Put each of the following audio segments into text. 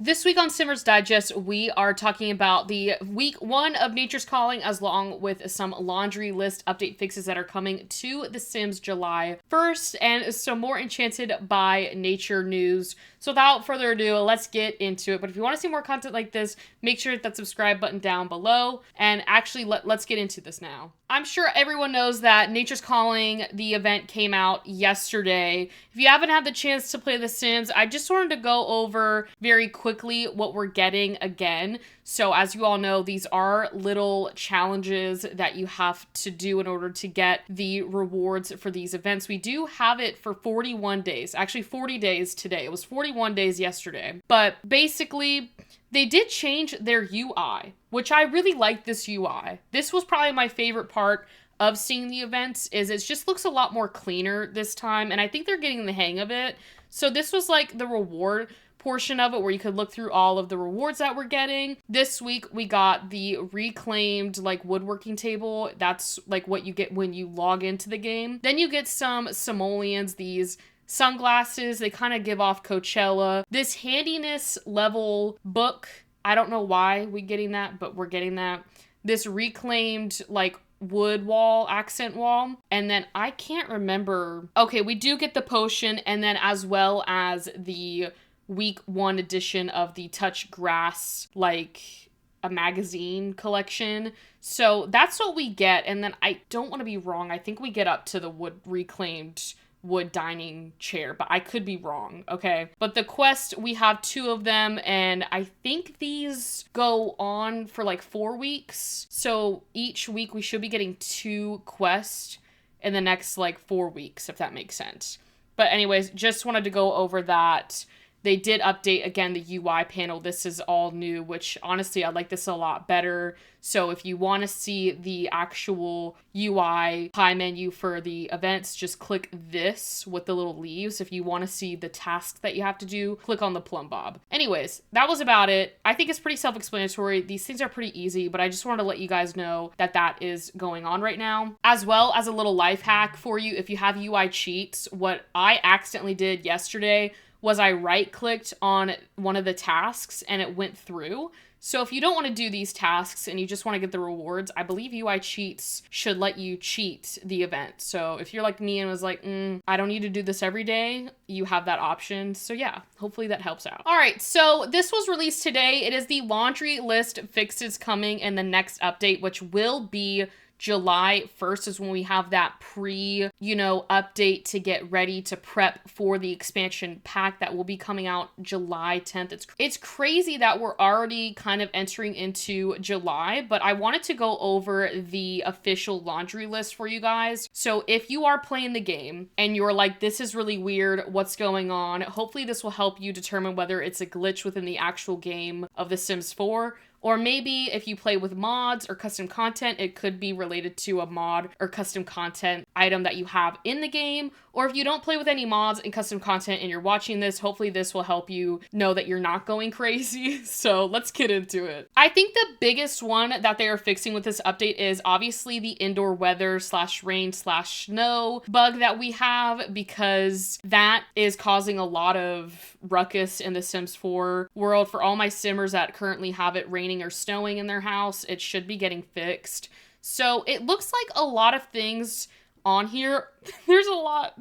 This week on Simmer's Digest, we are talking about the week 1 of Nature's Calling, as along with some laundry list update fixes that are coming to The Sims July 1st, and some more Enchanted by Nature news. So without further ado, let's get into it. But if you want to see more content like this, make sure to hit that subscribe button down below. And actually, let's get into this now. I'm sure everyone knows that Nature's Calling, the event, came out yesterday. If you haven't had the chance to play The Sims, I just wanted to go over very quickly what we're getting again. So as you all know, these are little challenges that you have to do in order to get the rewards for these events. We do have it for 41 days, actually 40 days today. It was 41 days yesterday. But basically, they did change their UI, which I really like this UI. This was probably my favorite part of seeing the events, is it just looks a lot more cleaner this time, and I think they're getting the hang of it. So this was like the reward portion of it where you could look through all of the rewards that we're getting. This week we got the reclaimed like woodworking table. That's like what you get when you log into the game. Then you get some simoleons, these sunglasses. They kind of give off Coachella. This handiness level book, I don't know why we're getting that, but we're getting that. This reclaimed like wood wall, accent wall, and then I can't remember. Okay, we do get the potion, and then as well as the week 1 edition of the Touch Grass, like a magazine collection. So that's what we get. And then I don't want to be wrong, I think we get up to the reclaimed wood dining chair, but I could be wrong, okay? But the quest, we have 2 of them, and I think these go on for like 4 weeks. So each week we should be getting 2 quests in the next like 4 weeks, if that makes sense. But anyways, just wanted to go over that. They did update, again, the UI panel. This is all new, which honestly, I like this a lot better. So if you want to see the actual UI pie menu for the events, just click this with the little leaves. If you want to see the task that you have to do, click on the plumb bob. Anyways, that was about it. I think it's pretty self-explanatory. These things are pretty easy, but I just wanted to let you guys know that that is going on right now. As well as a little life hack for you, if you have UI cheats, what I accidentally did yesterday was I right-clicked on one of the tasks and it went through. So if you don't want to do these tasks and you just want to get the rewards, I believe UI cheats should let you cheat the event. So if you're like me and was like, I don't need to do this every day, you have that option. So yeah, hopefully that helps out. All right, so this was released today. It is the laundry list fixes coming in the next update, which will be July 1st is when we have that update to get ready to prep for the expansion pack that will be coming out July 10th. It's crazy that we're already kind of entering into July, but I wanted to go over the official laundry list for you guys. So if you are playing the game and you're like, this is really weird, what's going on? Hopefully this will help you determine whether it's a glitch within the actual game of The Sims 4. Or maybe if you play with mods or custom content, it could be related to a mod or custom content item that you have in the game. Or if you don't play with any mods and custom content and you're watching this, hopefully this will help you know that you're not going crazy. So let's get into it. I think the biggest one that they are fixing with this update is obviously the indoor weather / rain / snow bug that we have, because that is causing a lot of ruckus in the Sims 4 world. For all my Simmers that currently have it raining or snowing in their house, it should be getting fixed. So it looks like a lot of things on here. There's a lot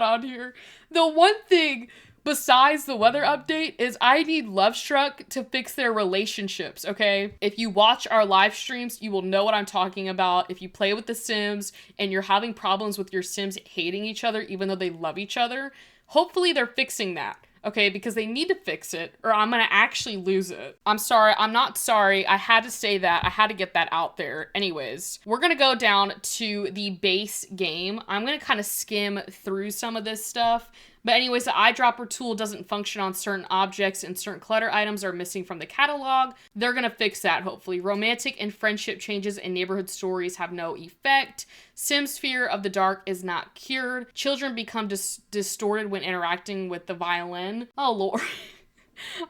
on here. The one thing besides the weather update is I need Lovestruck to fix their relationships, okay? If you watch our live streams, you will know what I'm talking about. If you play with the Sims and you're having problems with your Sims hating each other even though they love each other, hopefully they're fixing that. Okay, because they need to fix it or I'm gonna actually lose it. I'm sorry, I'm not sorry. I had to say that. I had to get that out there. Anyways, we're gonna go down to the base game. I'm gonna kind of skim through some of this stuff. But anyways, the eyedropper tool doesn't function on certain objects and certain clutter items are missing from the catalog. They're gonna fix that, hopefully. Romantic and friendship changes in neighborhood stories have no effect. Sim's fear of the dark is not cured. Children become distorted when interacting with the violin. Oh, Lord.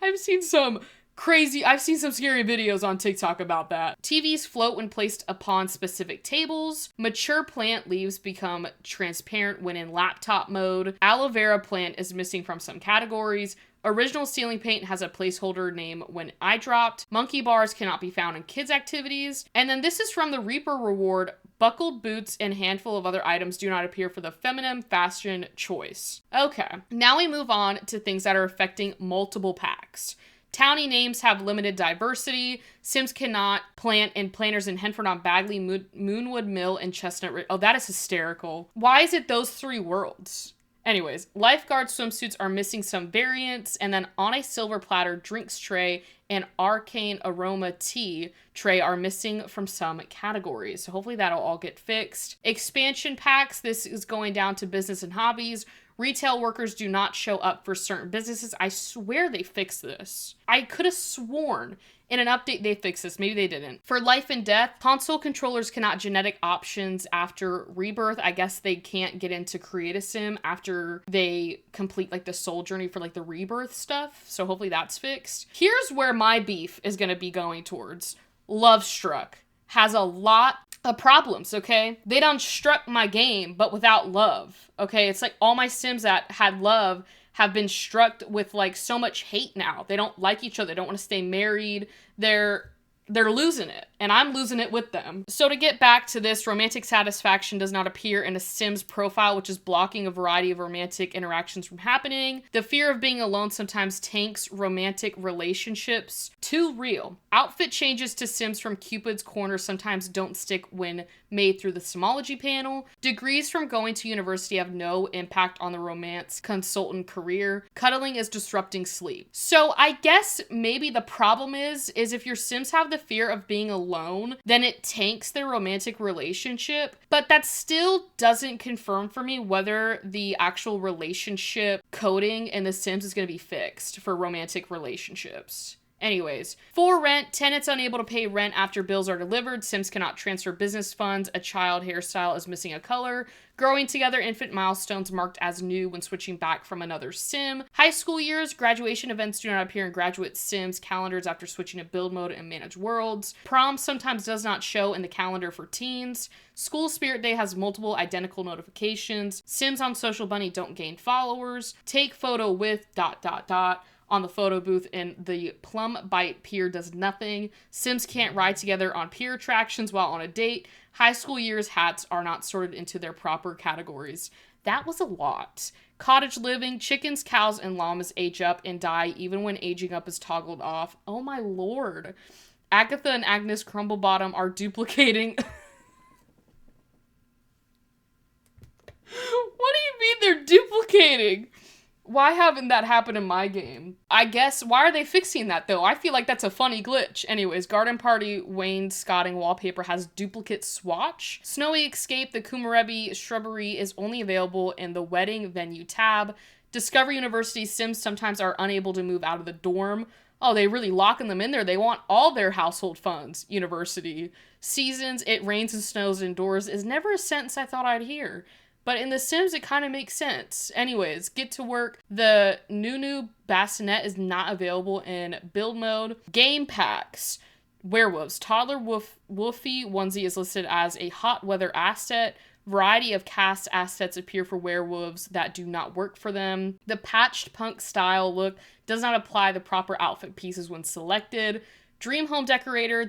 I've seen some scary videos on TikTok about that. TVs float when placed upon specific tables. Mature plant leaves become transparent when in laptop mode. Aloe vera plant is missing from some categories. Original ceiling paint has a placeholder name when eye dropped. Monkey bars cannot be found in kids' activities. And then this is from the Reaper reward. Buckled boots and handful of other items do not appear for the feminine fashion choice. Okay, now we move on to things that are affecting multiple packs. Townie names have limited diversity. Sims cannot plant in Planters in Henford on Bagley, Moonwood Mill, and Chestnut Ridge. Oh, that is hysterical. Why is it those 3 worlds? Anyways, lifeguard swimsuits are missing some variants, and then on a silver platter, drinks tray and arcane aroma tea tray are missing from some categories. So hopefully that'll all get fixed. Expansion packs, this is going down to business and hobbies. Retail workers do not show up for certain businesses. I swear they fixed this. I could have sworn in an update they fixed this. Maybe they didn't. For life and death, console controllers cannot genetic options after rebirth. I guess they can't get into Create a Sim after they complete like the soul journey for like the rebirth stuff. So hopefully that's fixed. Here's where my beef is going to be going towards. Love Struck has a lot of problems, okay? They done struck my game, but without love, okay? It's like all my Sims that had love have been struck with like so much hate now. They don't like each other. They don't want to stay married. They're losing it, and I'm losing it with them. So to get back to this, romantic satisfaction does not appear in a Sim's profile, which is blocking a variety of romantic interactions from happening. The fear of being alone sometimes tanks romantic relationships. Too real. Outfit changes to Sims from Cupid's Corner sometimes don't stick when made through the Simology panel. Degrees from going to university have no impact on the romance consultant career. Cuddling is disrupting sleep. So I guess maybe the problem is if your Sims have the fear of being alone, then it tanks their romantic relationship. But that still doesn't confirm for me whether the actual relationship coding in The Sims is going to be fixed for romantic relationships. Anyways, for rent, tenants unable to pay rent after bills are delivered. Sims cannot transfer business funds. A child hairstyle is missing a color. Growing together, infant milestones marked as new when switching back from another Sim. High school years, graduation events do not appear in graduate Sims calendars after switching to build mode and manage worlds. Prom sometimes does not show in the calendar for teens. School Spirit Day has multiple identical notifications. Sims on Social Bunny don't gain followers. Take photo with ... on the photo booth, and the Plum Bite Pier does nothing. Sims can't ride together on pier attractions while on a date. High school years hats are not sorted into their proper categories. That was a lot. Cottage living, chickens, cows, and llamas age up and die even when aging up is toggled off. Oh my lord. Agatha and Agnes Crumblebottom are duplicating. What do you mean they're duplicating? Why haven't that happened in my game? I guess, why are they fixing that though? I feel like that's a funny glitch. Anyways, Garden Party wainscoting wallpaper has duplicate swatch. Snowy Escape, the Kumarebi shrubbery is only available in the wedding venue tab. Discover University Sims sometimes are unable to move out of the dorm. Oh, they really locking them in there. They want all their household funds. University. Seasons, it rains and snows indoors is never a sentence I thought I'd hear. But in The Sims, it kind of makes sense. Anyways, get to work. The Nunu Bassinet is not available in build mode. Game packs. Werewolves. Toddler Wolfie onesie is listed as a hot weather asset. Variety of cast assets appear for werewolves that do not work for them. The patched punk style look does not apply the proper outfit pieces when selected. Dream Home Decorator.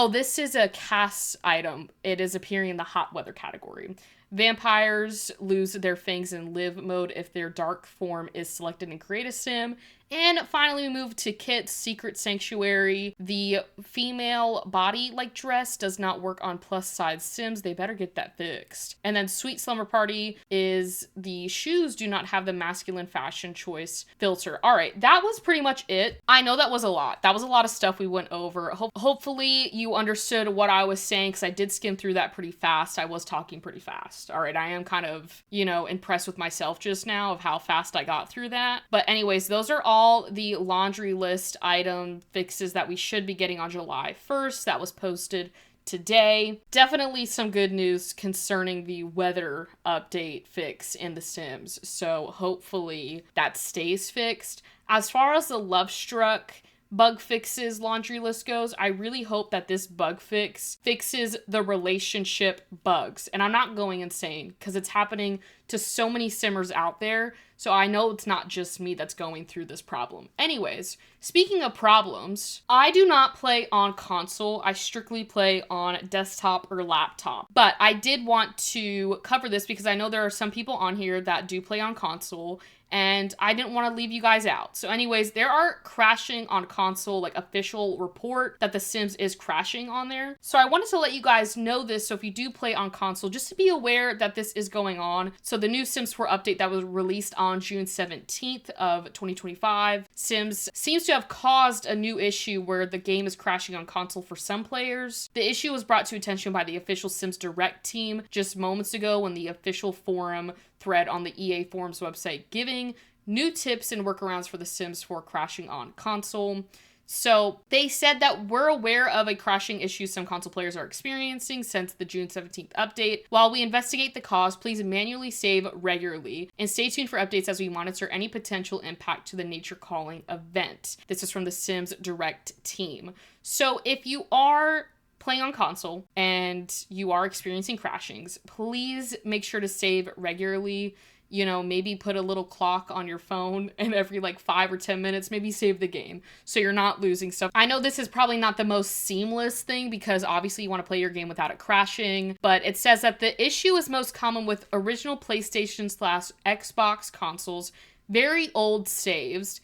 This is a cast item. It is appearing in the hot weather category. Vampires lose their fangs in live mode if their dark form is selected in Create a Sim. And finally, we move to Kit's Secret Sanctuary. The female body-like dress does not work on plus-size Sims. They better get that fixed. And then Sweet Slumber Party is the shoes do not have the masculine fashion choice filter. All right, that was pretty much it. I know that was a lot. That was a lot of stuff we went over. Hopefully you understood what I was saying because I did skim through that pretty fast. I was talking pretty fast. All right, I am kind of, impressed with myself just now of how fast I got through that. But anyways, those are all the laundry list item fixes that we should be getting on July 1st. That was posted today. Definitely some good news concerning the weather update fix in The Sims. So hopefully that stays fixed. As far as the Love Struck bug fixes laundry list goes, I really hope that this bug fix fixes the relationship bugs. And I'm not going insane because it's happening to so many simmers out there. So I know it's not just me that's going through this problem. Anyways, speaking of problems, I do not play on console. I strictly play on desktop or laptop. But I did want to cover this because I know there are some people on here that do play on console, and I didn't want to leave you guys out. So anyways, there are crashing on console, like official report that The Sims is crashing on there. So I wanted to let you guys know this, so if you do play on console, just to be aware that this is going on. So the new Sims 4 update that was released on June 17th of 2025, Sims seems to have caused a new issue where the game is crashing on console for some players. The issue was brought to attention by the official Sims Direct team just moments ago when the official forum thread on the EA Forums website giving new tips and workarounds for The Sims 4 crashing on console. So they said that we're aware of a crashing issue some console players are experiencing since the June 17th update. While we investigate the cause, please manually save regularly and stay tuned for updates as we monitor any potential impact to the Nature Calling event. This is from the Sims Direct team. So if you are playing on console and you are experiencing crashings, please make sure to save regularly. You know, maybe put a little clock on your phone and every like 5 or 10 minutes, maybe save the game so you're not losing stuff. I know this is probably not the most seamless thing because obviously you want to play your game without it crashing, but it says that the issue is most common with original PlayStation/Xbox consoles, very old saves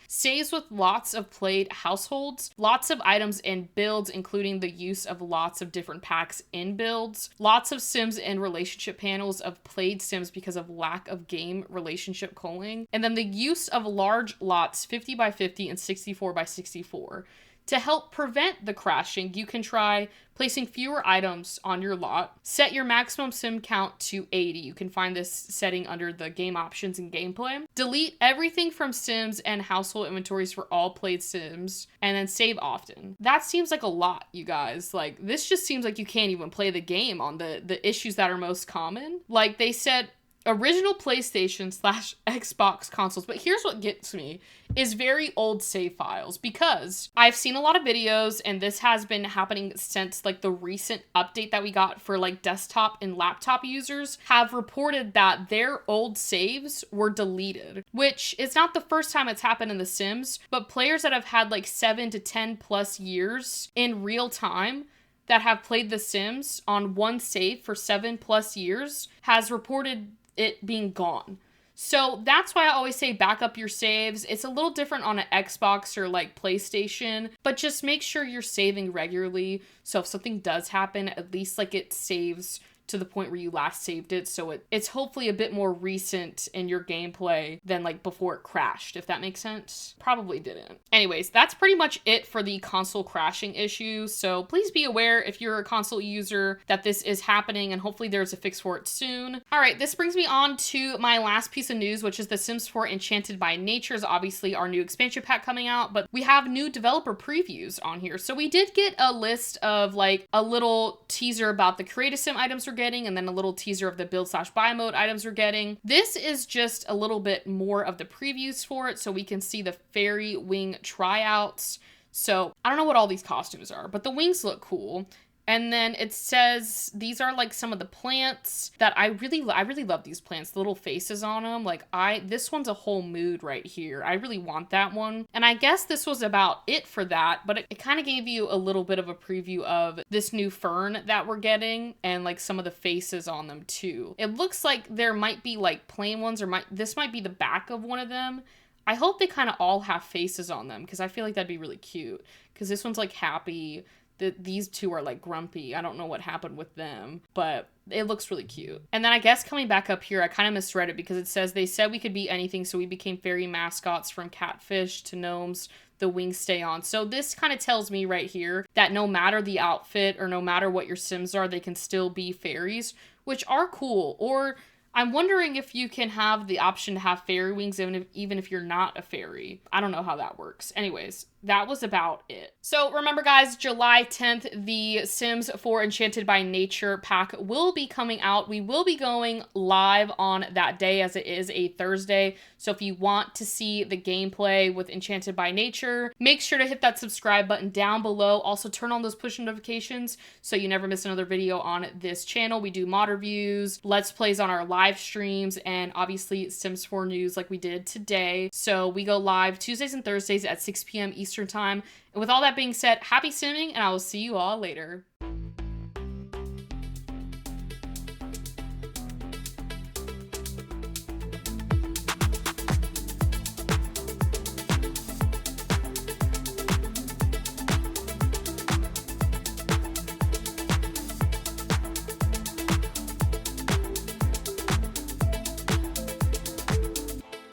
with lots of played households, lots of items and builds, including the use of lots of different packs in builds, lots of Sims and relationship panels of played Sims because of lack of game relationship calling, and then the use of large lots 50 by 50 and 64 by 64. To help prevent the crashing, you can try placing fewer items on your lot. Set your maximum sim count to 80. You can find this setting under the game options and gameplay. Delete everything from Sims and household inventories for all played Sims, and then save often. That seems like a lot, you guys. Like, this just seems like you can't even play the game on the issues that are most common. Like, they said original PlayStation/Xbox consoles, but here's what gets me is very old save files, because I've seen a lot of videos and this has been happening since like the recent update that we got for like desktop and laptop users have reported that their old saves were deleted, which is not the first time it's happened in The Sims, but players that have had like 7 to 10 plus years in real time that have played The Sims on one save for 7+ years has reported it being gone. So that's why I always say back up your saves. It's a little different on an Xbox or like PlayStation, but just make sure you're saving regularly. So if something does happen, at least like it saves to the point where you last saved it, so it's hopefully a bit more recent in your gameplay than like before it crashed, if that makes sense. Probably didn't. Anyways, that's pretty much it for the console crashing issue, so please be aware if you're a console user that this is happening, and hopefully there's a fix for it soon. Alright, this brings me on to my last piece of news, which is The Sims 4 Enchanted by Nature is obviously our new expansion pack coming out, but we have new developer previews on here. So we did get a list of like a little teaser about the Create a Sim items we're getting, and then a little teaser of the build/buy mode items we're getting. This is just a little bit more of the previews for it, so we can see the fairy wing tryouts. So I don't know what all these costumes are, but the wings look cool. And then it says these are like some of the plants that I really love these plants, the little faces on them. Like this one's a whole mood right here. I really want that one. And I guess this was about it for that, but it kind of gave you a little bit of a preview of this new fern that we're getting and like some of the faces on them too. It looks like there might be like plain ones, or this might be the back of one of them. I hope they kind of all have faces on them because I feel like that'd be really cute, because this one's like happy. These two are like grumpy. I don't know what happened with them, but it looks really cute. And then I guess coming back up here, I kind of misread it because it says they said we could be anything, so we became fairy mascots from catfish to gnomes. The wings stay on. So this kind of tells me right here that no matter the outfit or no matter what your Sims are, they can still be fairies, which are cool. Or I'm wondering if you can have the option to have fairy wings even if you're not a fairy. I don't know how that works. Anyways, that was about it. So remember, guys, July 10th, the Sims 4 Enchanted by Nature pack will be coming out. We will be going live on that day as it is a Thursday. So if you want to see the gameplay with Enchanted by Nature, make sure to hit that subscribe button down below. Also turn on those push notifications so you never miss another video on this channel. We do mod reviews, let's plays on our live streams, and obviously Sims 4 news like we did today. So we go live Tuesdays and Thursdays at 6 p.m. Eastern time. And with all that being said, happy simming, and I will see you all later.